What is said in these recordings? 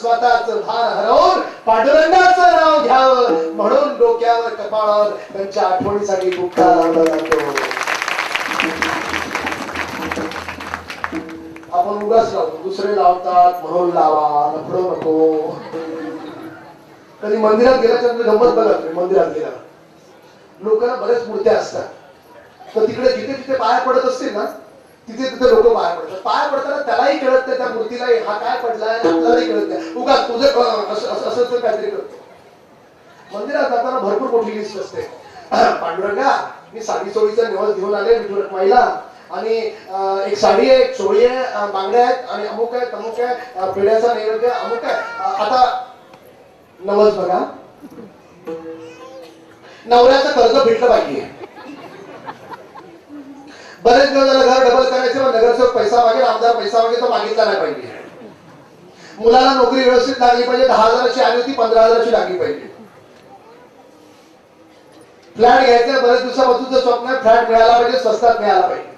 स्वतःचं भान हरवून पांडुरंगाचं नाव घ्यावं म्हणून डोक्यावर कपाळावर त्यांच्या आठवणीसाठी बुक्का लावला जातो. आपण उगाच लावतो, दुसरे लावतात म्हणून लावा, लफडो नको. कधी मंदिरात गेल्याच्या गंमत बघा तुम्ही. मंदिरात गेला लोकांना बऱ्याच मूर्त्या असतात, तर तिकडे जिथे जिथे पाया पडत असतील ना तिथे तिथे लोक पाया पडतात. पाया पडताना त्यालाही कळत नाही, त्या मूर्तीला हा काय पडलाय आपल्यालाही कळत नाही. उगाच तुझं असं काहीतरी करतो. मंदिरात जाताना भरपूर मोठी लिस्ट असते. पांडुरंगा मी साडी चोळीचा निवास घेऊन आले विठू रखुमाईला, आणि एक साडी आहे, एक चोळी आहे, बांगड्या आहेत आणि अमुक आहे तमुक आहे, पेढ्याचा नैवेद्य अमुक आहे. आता नवस बघा, नवऱ्याचं कर्ज भेटलं पाहिजे. बरेच वेळ झालं घर डबल करायचे, नगरसेवक पैसा मागेल, आमदार पैसा मागेल, तो मागितला नाही पाहिजे. मुलाला नोकरी व्यवस्थित लागली पाहिजे, 10,000ची आली होती 15,000ची लागली पाहिजे. फ्लॅट घ्यायचं बरेच दिवसापासूनचं स्वप्न आहे, फ्लॅट मिळाला पाहिजे, स्वस्तात मिळाला पाहिजे.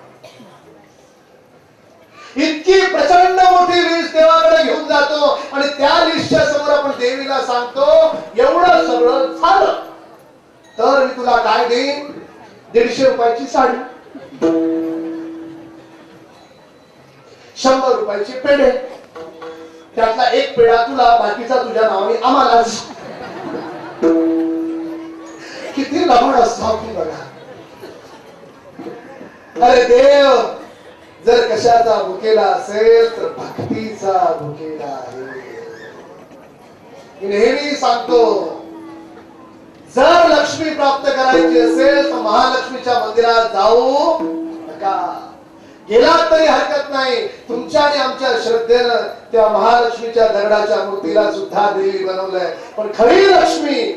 इतकी प्रचंड मोठी लिस्ट देवाकडे घेऊन जातो आणि त्या लिस्टच्या समोर आपण देवीला सांगतो एवढं सगळं झालं तर मी तुला काय देईन, 150 रुपयाची साडी, 100 रुपयाचे पेढे, त्यातला एक पेढा तुला, बाकीचा तुझ्या नावाने आम्हालाच. किती लबाड असतो की बघा. अरे देव जर कशाचा भुकेला असेल तर भक्तीचा भुकेला आहे. मी नेहमी सांगतो जर लक्ष्मी प्राप्त करायची असेल तर महालक्ष्मीच्या मंदिरात जाऊ नका. गेलात तरी हरकत नाही. तुमच्या आणि आमच्या श्रद्धेनं त्या महालक्ष्मीच्या दगडाच्या मूर्तीला सुद्धा देवी बनवलंय. पण खरी लक्ष्मी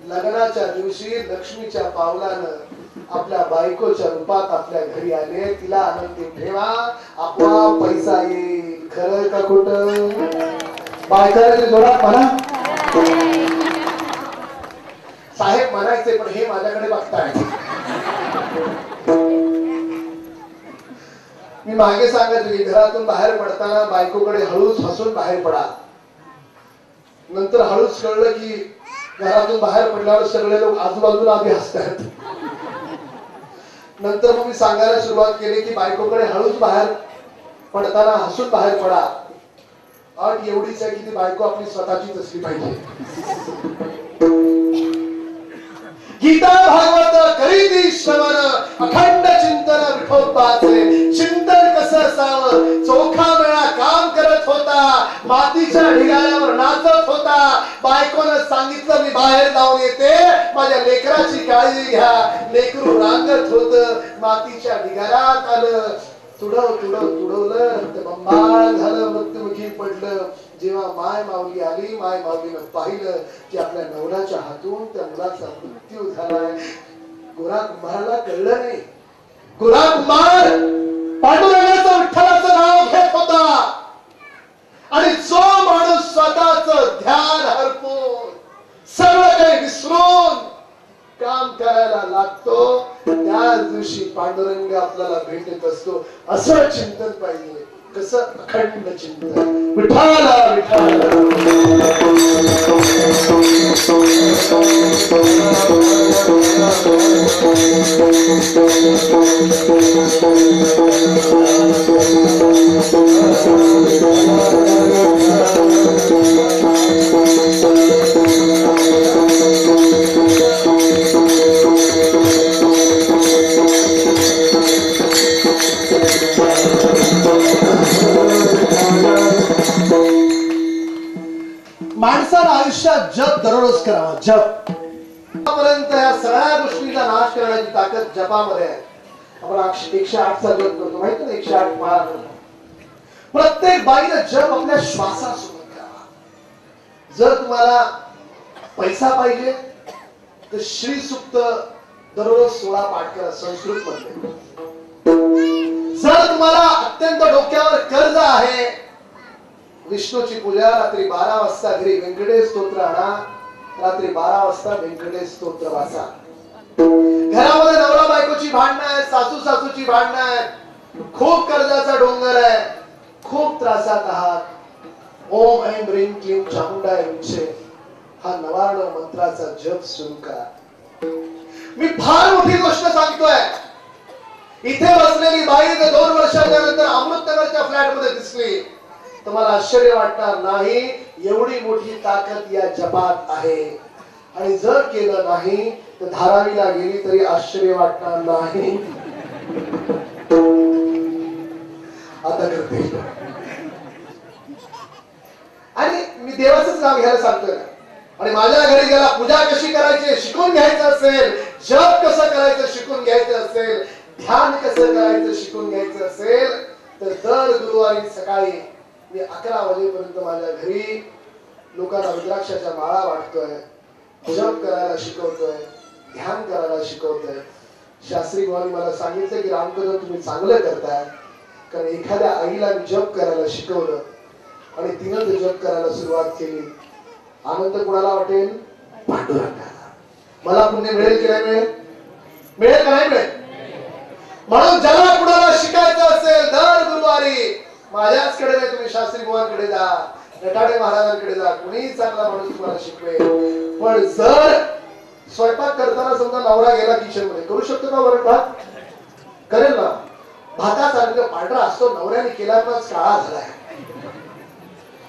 लग्नाच्या दिवशी लक्ष्मीच्या पावलानं आपल्या बायकोच्या रूपात आपल्या घरी आले. तिला आनंदी ठेवा, आपोआप पैसा येईल. खरं का खोटं? बायकाच्या जोरात म्हणा. साहेब म्हणायचे पण हे माझ्याकडे बघताय. मी मागे सांगत होती घरातून बाहेर पडताना बायकोकडे हळूच हसून बाहेर पडा. नंतर हळूच कळलं की घरातून बाहेर पडल्यावर सगळे लोक आजूबाजूला आधी हसतात. नंतर मग मी सांगायला सुरुवात केली की बायकोकडे हळूच बाहेर पडताना हसून बाहेर पडा. अट एवढीच आहे की ती बायको आपली स्वतःचीच असली पाहिजे. गीता भागवत करीती श्रवण, अखंड चिंतन विठोबाचे. चिंतन कसं असावं? चोखा वेळा काम करत होता, मातीच्या ढिगाऱ्यावर नाचत होता. बायकोनं सांगितलं मी बाहेर जाऊन येते, माझ्या लेकराची काळजी घ्या. लेकरू रांगत होत, मातीच्या ढिगाऱ्यात आलं, तुडवलं, रक्तबंबाळ झालं, मृत्युमुखी पडलं. जेव्हा माय माऊली आली, माय माऊलीनं पाहिलं की आपल्या नवऱ्याच्या हातून त्या मुलाचा मृत्यू झालाय. गोरा कुंभाराला कळलं नाही. गोरा कुंभार पांडुरंगाचं विठ्ठलाचं नाव घेत होता आणि जो माणूस स्वतःच ध्यान हरपून सगळं काही विसरून काम करायला लागतो त्याच दिवशी पांडुरंग आपल्याला भेटत असतो. असं चिंतन पाहिजे. कसं? अखंड चिंतन. विठ्ठला विठ्ठला. माणसाला आयुष्यात जप दररोज करावा. जप पर्यंत या सगळ्या गोष्टीचा नाश करण्याची ताकद जपामध्ये आहे. आपण 108चा जप करतो माहिती ना, 108 माळा करतो. प्रत्येक बाईनं जप आपल्या श्वासासोबत करावा. जर तुम्हाला पैसा पाहिजे तर श्री सुक्त दररोज 16 पाठ करा संस्कृत मध्ये. जर तुम्हाला अत्यंत डोक्यावर कर्ज आहे, विष्णूची पूजा रात्री 12 वाजता घरी व्यंकटेश स्तोत्र आणा. रात्री 12 वाजता व्यंकटेश स्तोत्र वाचा. घरामध्ये नवरा बायकोची भांडणं आहेत, सासू सासूची भांडणं आहेत, खूप कर्जाचा डोंगर आहे, खूप त्रासात आहात, ओम ऐं ह्रीं क्लीं चामुंडाय विचे हा नवार्ण मंत्राचा जप सुरू करा. मी फार मोठी गोष्ट सांगतोय. इथे बसलेली बाई जर 2 वर्षाच्या नंतर अमृतनगरच्या फ्लॅट मध्ये दिसली तर मला आश्चर्य वाटणार नाही. एवढी मोठी ताकद या जपात आहे. आणि जर केलं नाही तर धारावीला गेली तरी आश्चर्य वाटणार नाही. आता करते. आणि मी देवाचंच नाव घ्यायला सांगतोय. आणि माझ्या घरी गेला पूजा कशी करायची शिकून घ्यायचं असेल, जप कसं करायचं शिकून घ्यायचं असेल, ध्यान कसं करायचं शिकून घ्यायचं असेल तर दर गुरुवारी सकाळी मी 11 वाजेपर्यंत माझ्या घरी लोकांना रुद्राक्षाच्या माळा वाटतोय, जप करायला शिकवतोय, ध्यान करायला शिकवतोय. शास्त्री भावांनी मला सांगितलं की रामकदम तुम्ही चांगलं करताय. कारण एखाद्या आईला मी जप करायला शिकवलं आणि तिनं ते जप करायला सुरुवात केली. आनंद कुणाला वाटेल? पांडुरंगाला. मला पुण्य मिळेल की नाही मिळेल? मिळेल का नाही मिळेल? म्हणून ज्याला कुणाला शिकायचं असेल दर गुरुवारी माझ्याचकडे नाही, तुम्ही शास्त्री बुवांकडे जा, नटाडे महाराजांकडे जा, कुणीही चांगला माणूस तुम्हाला शिकवेल. पण जर स्वयंपाक करताना समजा नवरा गेला किचन मध्ये, करू शकतो का वरण भात? करेल ना. भाताचा रंग पांढरा असतो, नवऱ्याने केल्यानंच काळा झालाय.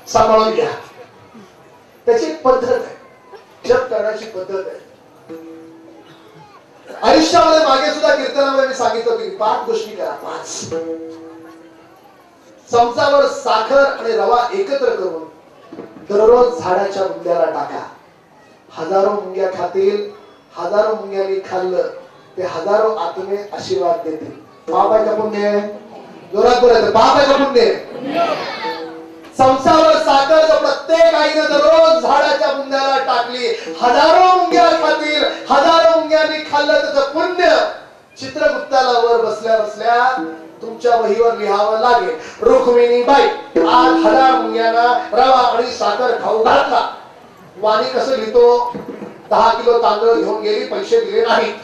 सांभाळून घ्या. त्याची पद्धत आहे, जप करण्याची पद्धत आहे. आयुष्यामध्ये मागे सुद्धा कीर्तनामध्ये मी सांगितलं की 5 गोष्टी करा. 5 चमचावर साखर आणि रवा एकत्र करून दररोज झाडाच्या मुंग्याला टाका. हजारो मुंग्या खातील. हजारो मुंग्यांनी खाल्लं ते हजारो आत्मे आशीर्वाद देतील. पाप आहे का पुण्य? जोरात बोलायचं. पाप आहे का पुण्य? चमचावर साखर जर प्रत्येक आईने दररोज झाडाच्या मुंग्याला टाकली, हजारो मुंग्या खातील. हजारो मुंग्यांनी खाल्लं त्याचं पुण्य चित्रगुप्ताला वर बसल्या बसल्या तुमच्या वहीवर लिहावं लागेल. रुक्मिणी बाई आज 1000 मुंग्यांना रवा आणि साखर खाऊ घातला. वाणी कसं लिहितो? 10 किलो तांदूळ घेऊन गेली, पैसे दिले नाहीत.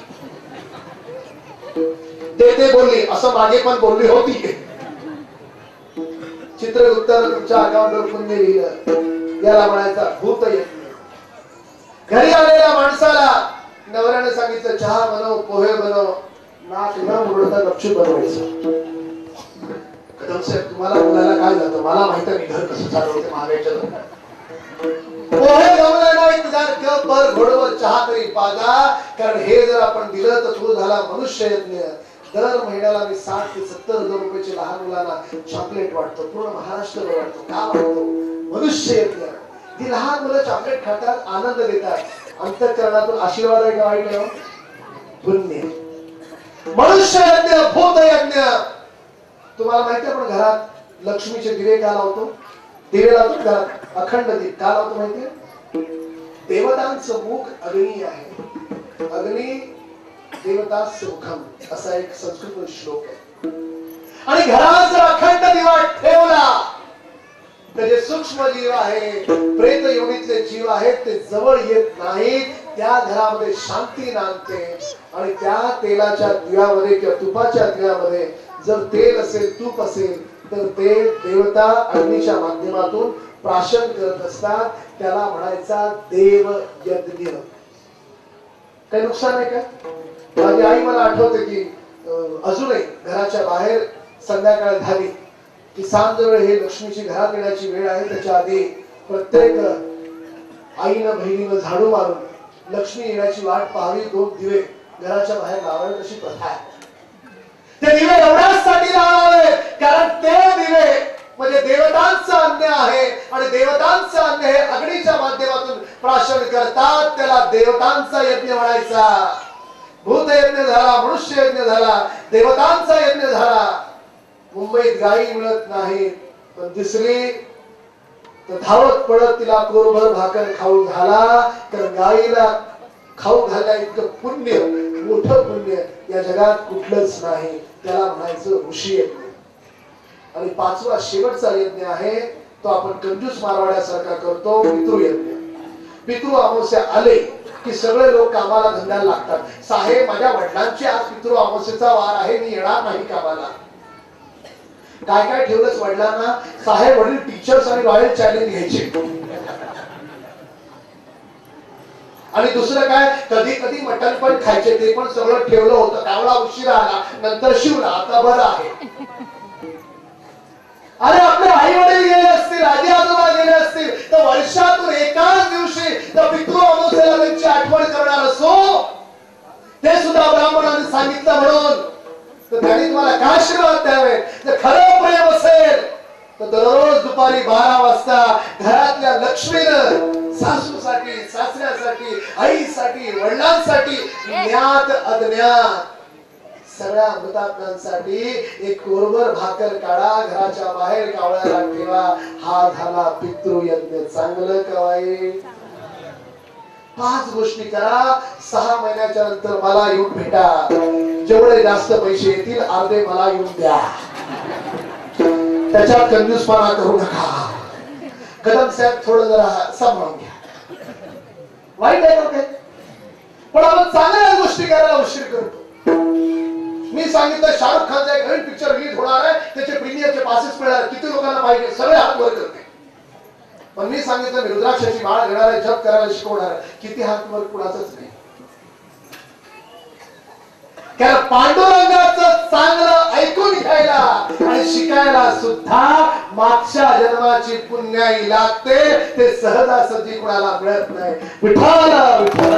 ते बोलली असं मागे पण बोलली होती. चित्रगुप्तानं तुमच्या अकाउंटवर पुण्य लिहिलं. याला म्हणायचा भूत यज्ञ. घरी आलेल्या माणसाला नवऱ्याने सांगितलं चहा बनव, पोहे बनव, नाक न मुरडता गपचूप बनवायचं. कदम साहेब तुम्हाला बोलायला काय जातं? मला माहित आहे मी घर कसं चालवते महागाईच्या दरम्यान. पोहे जमले नाही तुझ्या पर घोडवर चहा तरी पाजा. कारण हे जर आपण दिलं तर तो झाला मनुष्य यज्ञ. दर महिन्याला मी 60 ते 70 हजार रुपयाचे लहान मुलांना चॉकलेट वाटतो. पूर्ण महाराष्ट्रभर वाटतो. का वाटतो? मनुष्य यज्ञ. ती लहान मुलं चॉकलेट खातात, आनंद देतात. अंतःकरणातून आशीर्वाद आहे का वाईट आहे? पुण्य. मनुष्य यज्ञ, भूत यज्ञ. तुम्हाला माहिती आहे आपण घरात लक्ष्मीचे दिवे का लावतो? दिवे लावतो घरात. अखंड दीप का लावतो माहितीये? देवतांचं मुख अग्नी आहे. अग्नी देवतांचं मुखम असा एक संस्कृत श्लोक आहे. आणि घरात जर अखंड दिवा ठेवला तर जे सूक्ष्म जीव आहे, प्रेत योनीतले जीव आहेत ते जवळ येत नाहीत. त्या घरामध्ये शांती नांदते. आणि त्या तेलाच्या दिव्यामध्ये किंवा तुपाच्या दिव्यामध्ये जर तेल असेल, तूप असेल तर ते देवता अग्नीच्या माध्यमातून प्राशन करत असतात. त्याला म्हणायचा देव यज्ञ. काही नुकसान आहे का? माझी आई मला आठवते की अजूनही घराच्या बाहेर संध्याकाळ झाली की सांज वेळ हे लक्ष्मीची घरात येण्याची वेळ आहे. त्याच्या आधी प्रत्येक आईनं बहिणीनं झाडू मारून लक्ष्मी येण्याची वाट पाहावी. 2 दिवे घराच्या बाहेर लावावे अशी प्रथा आहे. ते दिवे एवढ्यासाठी लावावे कारण ते दिवे म्हणजे देवतांचं अन्न आहे. आणि देवतांचं अन्न हे अग्नीच्या माध्यमातून प्राशन करतात. त्याला देवतांचा यज्ञ म्हणायचा. भूत यज्ञ झाला, मनुष्य यज्ञ झाला, देवतांचा यज्ञ झाला. मुंबईत गाई मिळत नाही पण दिसली तर धावत पडत तिला कोरभर भाकर खाऊ घाला. तर गाईला खाऊ घालण्या इतकं पुण्य, मोठं पुण्य या जगात कुठलंच नाही. त्याला म्हणायचं ऋषी यज्ञ. आणि 5वा शेवटचा यज्ञ आहे तो आपण कंजूस मारवाड्यासारखा करतो, पितृयज्ञ. पितृ अमावस्या आले की सगळे लोक कामाला धंद्याला लागतात. साहेब माझ्या वडिलांची आज पितृ अमावस्येचा वार आहे, मी येणार नाही कामाला. काय काय ठेवलंच वडिलांना? साहेब वडील टीचर्स आणि रॉयल चॅलेंज घ्यायचे. आणि दुसरं काय, कधी कधी मटण पण खायचे, ते पण सगळं ठेवलं होतं. कावळा उशिरा आला, नंतर शिवला, आता बरं आहे. अरे आपले आई वडील गेले असतील, आजी आजोबा गेले असतील, तर वर्षातून एकाच दिवशी तर पितृ अमावस्येला त्यांची आठवण करणार असो, ते सुद्धा ब्राह्मणाने सांगितलं म्हणून तर त्यांनी तुम्हाला काय आशीर्वाद द्यावे. जर खरं प्रेम असेल तर दररोज दुपारी 12 वाजता घरातल्या लक्ष्मीनं सासूसाठी, सासऱ्यासाठी, आईसाठी, वडिलांसाठी, ज्ञात अज्ञात सगळ्या मृतात्म्यांसाठी एक कोरभर भाकर काढा, घराच्या बाहेर कावळ्याला ठेवा. हा झाला पितृयज्ञ. चांगलं का वाईट? 5 गोष्टी करा. 6 महिन्याच्या नंतर मला येऊन भेटा. जेवढे जास्त पैसे येतील अर्धे मला येऊन द्या. त्याच्यात कंजूसपणा करू नका. कदम साहेब थोडं जरा सांभाळून घ्या. वाईट आहे का? पण आपण चांगल्या गोष्टी करायला उशीर करतो. मी सांगितलं शाहरुख खानचा एक नवीन पिक्चर रिलीज होणार आहे, त्याचे प्रीमियरचे पासेस मिळणार. किती लोकांना पाहिजे? सगळे हात वर करते. पण मी सांगितलं मी रुद्राक्षाची माळ घेणार आहे, जप करायला शिकवणार आहे. किती हात वर? कुणाचंच नाही. कारण पांडुरंगाचं चांगलं ऐकून घ्यायला आणि शिकायला सुद्धा मागच्या जन्माची पुण्याई लागते. ते सहजासहजी कुणाला मिळत नाही. विठ्ठल विठ्ठल